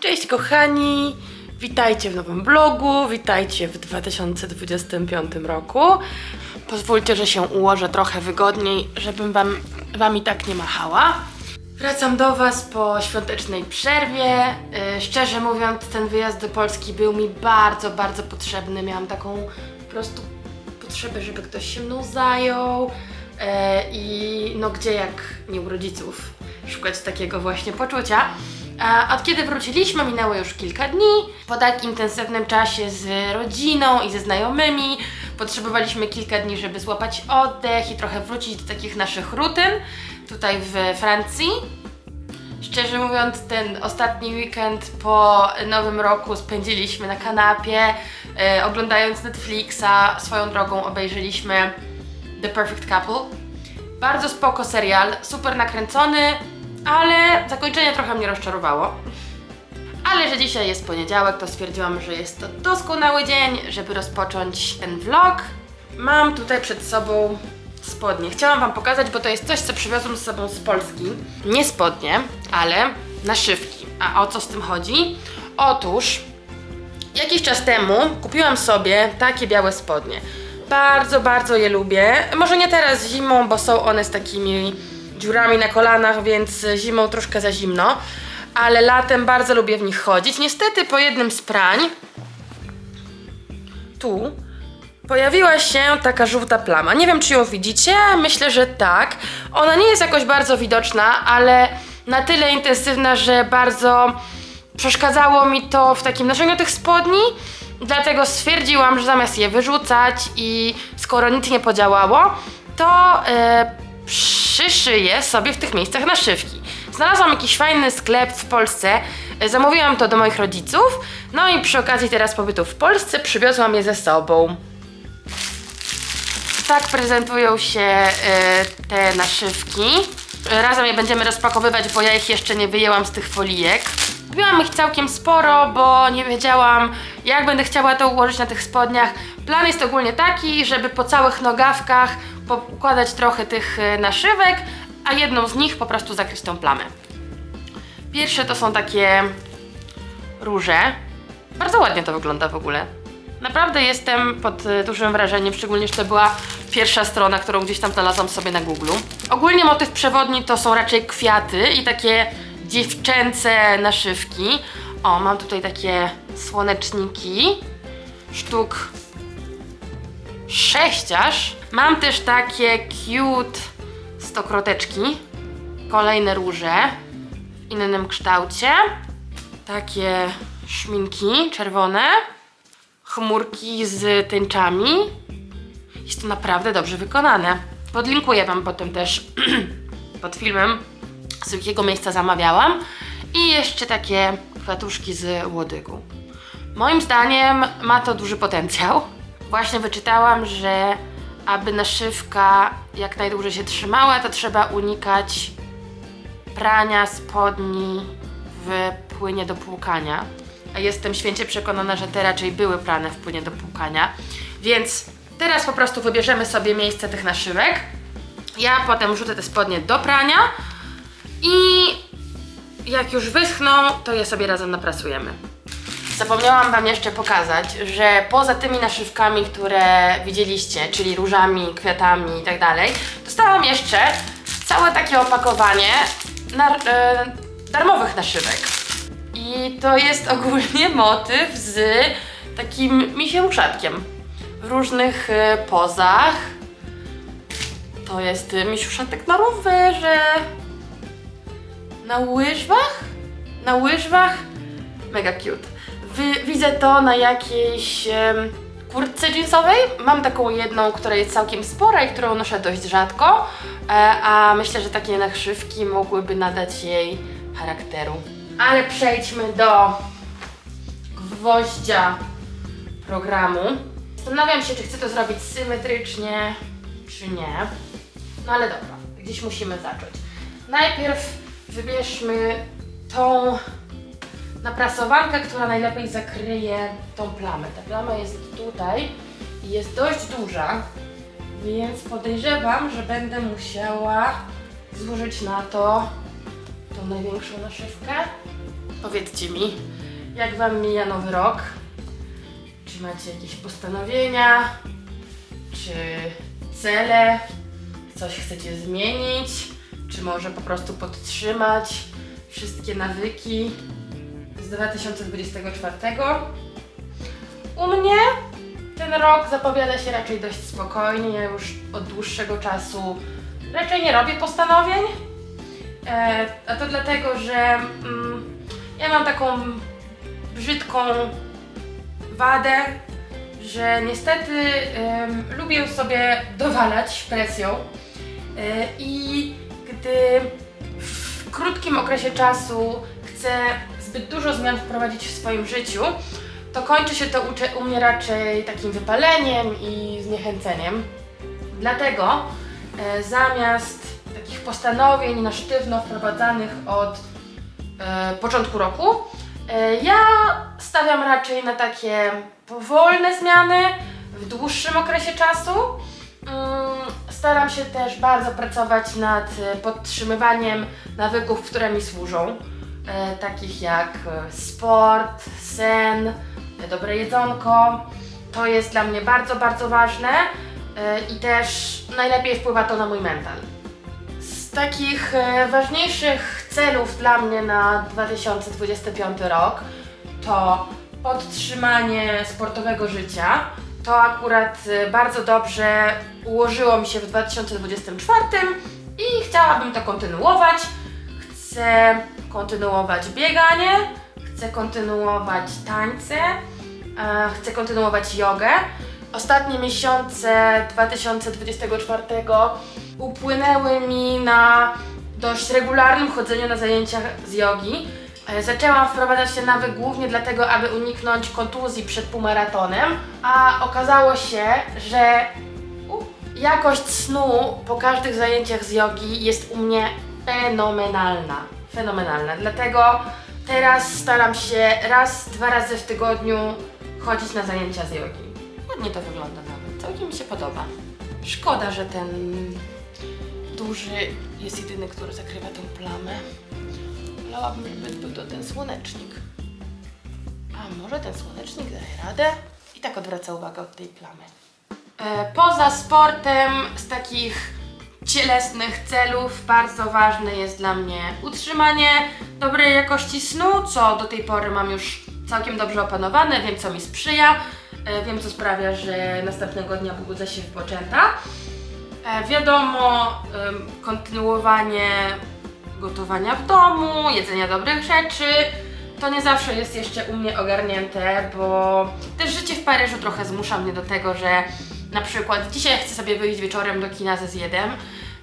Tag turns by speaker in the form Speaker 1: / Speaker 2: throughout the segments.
Speaker 1: Cześć kochani, witajcie w nowym vlogu, witajcie w 2025 roku. Pozwólcie, że się ułożę trochę wygodniej, żebym wam i tak nie machała. Wracam do was po świątecznej przerwie. Szczerze mówiąc, ten wyjazd do Polski był mi bardzo, bardzo potrzebny. Miałam taką po prostu potrzebę, żeby ktoś się mną zajął. I no gdzie jak nie u rodziców szukać takiego właśnie poczucia. Od kiedy wróciliśmy, minęło już kilka dni. Po tak intensywnym czasie z rodziną i ze znajomymi potrzebowaliśmy kilka dni, żeby złapać oddech i trochę wrócić do takich naszych rutyn tutaj w Francji. Szczerze mówiąc, ten ostatni weekend po Nowym Roku spędziliśmy na kanapie, oglądając Netflixa. Swoją drogą obejrzeliśmy The Perfect Couple. Bardzo spoko serial, super nakręcony, ale zakończenie trochę mnie rozczarowało. Ale że dzisiaj jest poniedziałek, to stwierdziłam, że jest to doskonały dzień, żeby rozpocząć ten vlog. Mam tutaj przed sobą spodnie. Chciałam wam pokazać, bo to jest coś, co przywiozłam z sobą z Polski. Nie spodnie, ale naszywki. A o co z tym chodzi? Otóż jakiś czas temu kupiłam sobie takie białe spodnie. Bardzo, bardzo je lubię. Może nie teraz zimą, bo są one z takimi dziurami na kolanach, więc zimą troszkę za zimno. Ale latem bardzo lubię w nich chodzić. Niestety po jednym z prań tu pojawiła się taka żółta plama. Nie wiem, czy ją widzicie? Myślę, że tak. Ona nie jest jakoś bardzo widoczna, ale na tyle intensywna, że bardzo przeszkadzało mi to w takim noszeniu tych spodni. Dlatego stwierdziłam, że zamiast je wyrzucać i skoro nic nie podziałało, to przyszyję sobie w tych miejscach naszywki. Znalazłam jakiś fajny sklep w Polsce, zamówiłam to do moich rodziców, no i przy okazji teraz pobytu w Polsce przywiozłam je ze sobą. Tak prezentują się te naszywki. Razem je będziemy rozpakowywać, bo ja ich jeszcze nie wyjęłam z tych folijek. Kupiłam ich całkiem sporo, bo nie wiedziałam, jak będę chciała to ułożyć na tych spodniach. Plan jest ogólnie taki, żeby po całych nogawkach pokładać trochę tych naszywek, a jedną z nich po prostu zakryć tą plamę. Pierwsze to są takie róże. Bardzo ładnie to wygląda w ogóle. Naprawdę jestem pod dużym wrażeniem, szczególnie, że to była pierwsza strona, którą gdzieś tam znalazłam sobie na Google. Ogólnie motyw przewodni to są raczej kwiaty i takie dziewczęce naszywki. O, mam tutaj takie słoneczniki, sztuk 6 aż. Mam też takie cute stokroteczki, kolejne róże w innym kształcie, takie szminki czerwone, chmurki z tęczami. Jest to naprawdę dobrze wykonane. Podlinkuję wam potem też pod filmem, z jakiego miejsca zamawiałam. I jeszcze takie kwiatuszki z łodygu. Moim zdaniem ma to duży potencjał. Właśnie wyczytałam, że aby naszywka jak najdłużej się trzymała, to trzeba unikać prania spodni w płynie do płukania. A jestem święcie przekonana, że te raczej były prane w płynie do płukania. Więc teraz po prostu wybierzemy sobie miejsce tych naszywek. Ja potem wrzucę te spodnie do prania i jak już wyschną, to je sobie razem naprasujemy. Zapomniałam wam jeszcze pokazać, że poza tymi naszywkami, które widzieliście, czyli różami, kwiatami i tak dalej, dostałam jeszcze całe takie opakowanie darmowych naszywek. I to jest ogólnie motyw z takim misiem uszatkiem w różnych pozach. To jest misiuszatek na rowerze, na łyżwach? Na łyżwach? Mega cute. Widzę to na jakiejś kurtce jeansowej. Mam taką jedną, która jest całkiem spora i którą noszę dość rzadko, a myślę, że takie naszywki mogłyby nadać jej charakteru. Ale przejdźmy do gwoździa programu. Zastanawiam się, czy chcę to zrobić symetrycznie, czy nie. No ale dobra, gdzieś musimy zacząć. Najpierw wybierzmy tą naprasowankę, która najlepiej zakryje tą plamę. Ta plama jest tutaj i jest dość duża, więc podejrzewam, że będę musiała złożyć na to tą największą naszywkę. Powiedzcie mi, jak Wam mija nowy rok? Czy macie jakieś postanowienia? Czy cele? Coś chcecie zmienić? Czy może po prostu podtrzymać wszystkie nawyki z 2024? U mnie ten rok zapowiada się raczej dość spokojnie. Ja już od dłuższego czasu raczej nie robię postanowień. A to dlatego, że ja mam taką brzydką wadę, że niestety lubię sobie dowalać presją i gdy w krótkim okresie czasu chcę zbyt dużo zmian wprowadzić w swoim życiu, to kończy się to u mnie raczej takim wypaleniem i zniechęceniem. Dlatego zamiast takich postanowień na sztywno wprowadzanych od początku roku, ja stawiam raczej na takie powolne zmiany w dłuższym okresie czasu. Staram się też bardzo pracować nad podtrzymywaniem nawyków, które mi służą, takich jak sport, sen, dobre jedzonko. To jest dla mnie bardzo, bardzo ważne i też najlepiej wpływa to na mój mental. Z takich ważniejszych celów dla mnie na 2025 rok to podtrzymanie sportowego życia. To akurat bardzo dobrze ułożyło mi się w 2024 i chciałabym to kontynuować. Chcę kontynuować bieganie, chcę kontynuować tańce, chcę kontynuować jogę. Ostatnie miesiące 2024 upłynęły mi na dość regularnym chodzeniu na zajęciach z jogi. Zaczęłam wprowadzać ten nawyk głównie dlatego, aby uniknąć kontuzji przed półmaratonem, a okazało się, że jakość snu po każdych zajęciach z jogi jest u mnie fenomenalna. Fenomenalna. Dlatego teraz staram się raz, 2 razy w tygodniu chodzić na zajęcia z jogi. Ładnie to wygląda nawet. Całkiem mi się podoba. Szkoda, że ten duży jest jedyny, który zakrywa tę plamę. Wolałabym, żeby był to ten słonecznik. A może ten słonecznik daje radę? I tak odwraca uwagę od tej plamy. Poza sportem, z takich cielesnych celów bardzo ważne jest dla mnie utrzymanie dobrej jakości snu, co do tej pory mam już całkiem dobrze opanowane, wiem co mi sprzyja, wiem co sprawia, że następnego dnia budzę się wypoczęta. Wiadomo, kontynuowanie gotowania w domu, jedzenia dobrych rzeczy, to nie zawsze jest jeszcze u mnie ogarnięte, bo też życie w Paryżu trochę zmusza mnie do tego, że na przykład dzisiaj chcę sobie wyjść wieczorem do kina ze zjedem,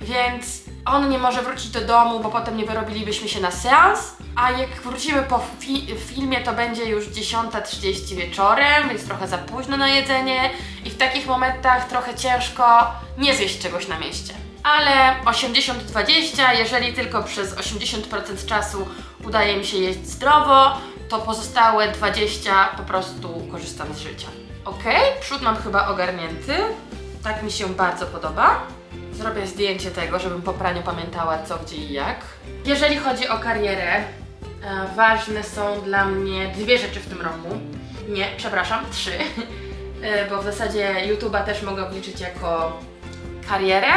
Speaker 1: więc on nie może wrócić do domu, bo potem nie wyrobilibyśmy się na seans, a jak wrócimy po filmie, to będzie już 10:30 wieczorem, więc trochę za późno na jedzenie i w takich momentach trochę ciężko nie zjeść czegoś na mieście. Ale 80-20, jeżeli tylko przez 80% czasu udaje mi się jeść zdrowo, to pozostałe 20 po prostu korzystam z życia. Ok, przód mam chyba ogarnięty, tak mi się bardzo podoba. Zrobię zdjęcie tego, żebym po praniu pamiętała co, gdzie i jak. Jeżeli chodzi o karierę, ważne są dla mnie 2 rzeczy w tym roku. Nie, przepraszam, 3. Bo w zasadzie YouTube'a też mogę obliczyć jako karierę.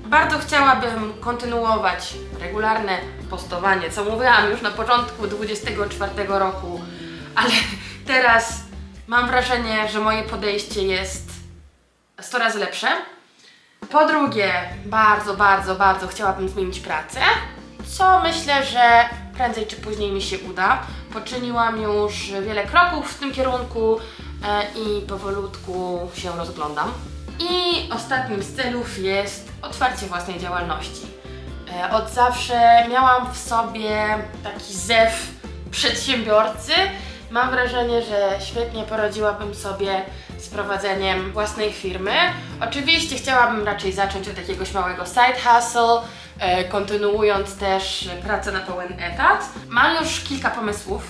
Speaker 1: Bardzo chciałabym kontynuować regularne postowanie, co mówiłam już na początku 2024 roku, ale teraz mam wrażenie, że moje podejście jest 100 razy lepsze. Po drugie, bardzo chciałabym zmienić pracę, co myślę, że prędzej czy później mi się uda. Poczyniłam już wiele kroków w tym kierunku i powolutku się rozglądam. I ostatnim z celów jest otwarcie własnej działalności. Od zawsze miałam w sobie taki zew przedsiębiorcy. Mam wrażenie, że świetnie poradziłabym sobie z prowadzeniem własnej firmy. Oczywiście chciałabym raczej zacząć od jakiegoś małego side hustle, kontynuując też pracę na pełen etat. Mam już kilka pomysłów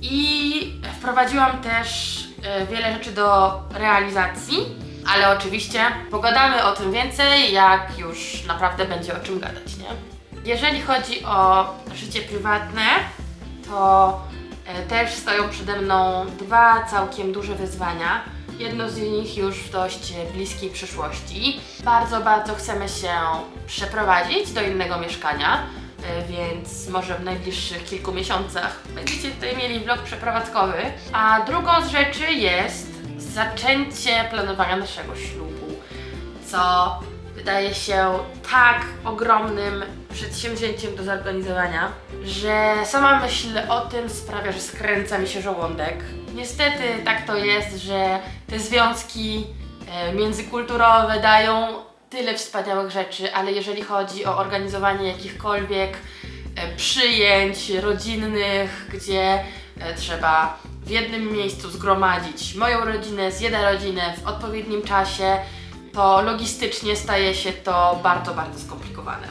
Speaker 1: i wprowadziłam też wiele rzeczy do realizacji, ale oczywiście pogadamy o tym więcej, jak już naprawdę będzie o czym gadać, nie? Jeżeli chodzi o życie prywatne, to też stoją przede mną dwa całkiem duże wyzwania. Jedno z nich już w dość bliskiej przyszłości. Bardzo, bardzo chcemy się przeprowadzić do innego mieszkania, więc może w najbliższych kilku miesiącach będziecie tutaj mieli vlog przeprowadzkowy. A drugą z rzeczy jest zaczęcie planowania naszego ślubu, co wydaje się tak ogromnym przedsięwzięciem do zorganizowania, że sama myśl o tym sprawia, że skręca mi się żołądek. Niestety tak to jest, że te związki międzykulturowe dają tyle wspaniałych rzeczy, ale jeżeli chodzi o organizowanie jakichkolwiek przyjęć rodzinnych, gdzie trzeba w jednym miejscu zgromadzić moją rodzinę z jedna rodzinę w odpowiednim czasie, to logistycznie staje się to bardzo, bardzo skomplikowane.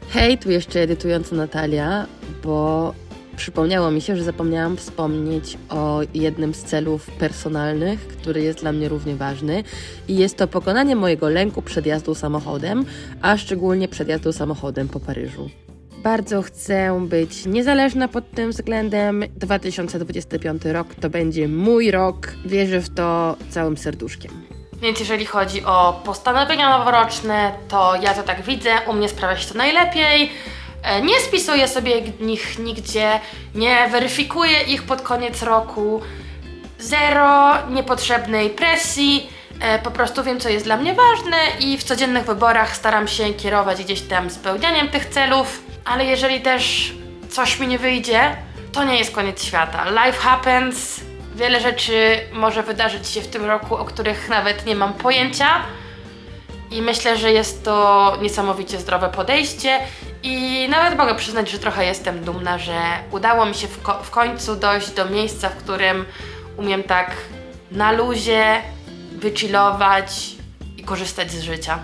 Speaker 2: Hej, tu jeszcze edytująca Natalia, bo przypomniało mi się, że zapomniałam wspomnieć o jednym z celów personalnych, który jest dla mnie równie ważny i jest to pokonanie mojego lęku przed jazdą samochodem, a szczególnie przed jazdą samochodem po Paryżu. Bardzo chcę być niezależna pod tym względem. 2025 rok to będzie mój rok. Wierzę w to całym serduszkiem.
Speaker 1: Więc jeżeli chodzi o postanowienia noworoczne, to ja to tak widzę, u mnie sprawia się to najlepiej. Nie spisuję sobie ich nigdzie, nie weryfikuję ich pod koniec roku. Zero niepotrzebnej presji, po prostu wiem, co jest dla mnie ważne i w codziennych wyborach staram się kierować gdzieś tam spełnianiem tych celów, ale jeżeli też coś mi nie wyjdzie, to nie jest koniec świata. Life happens. Wiele rzeczy może wydarzyć się w tym roku, o których nawet nie mam pojęcia i myślę, że jest to niesamowicie zdrowe podejście i nawet mogę przyznać, że trochę jestem dumna, że udało mi się w końcu dojść do miejsca, w którym umiem tak na luzie, wychillować i korzystać z życia.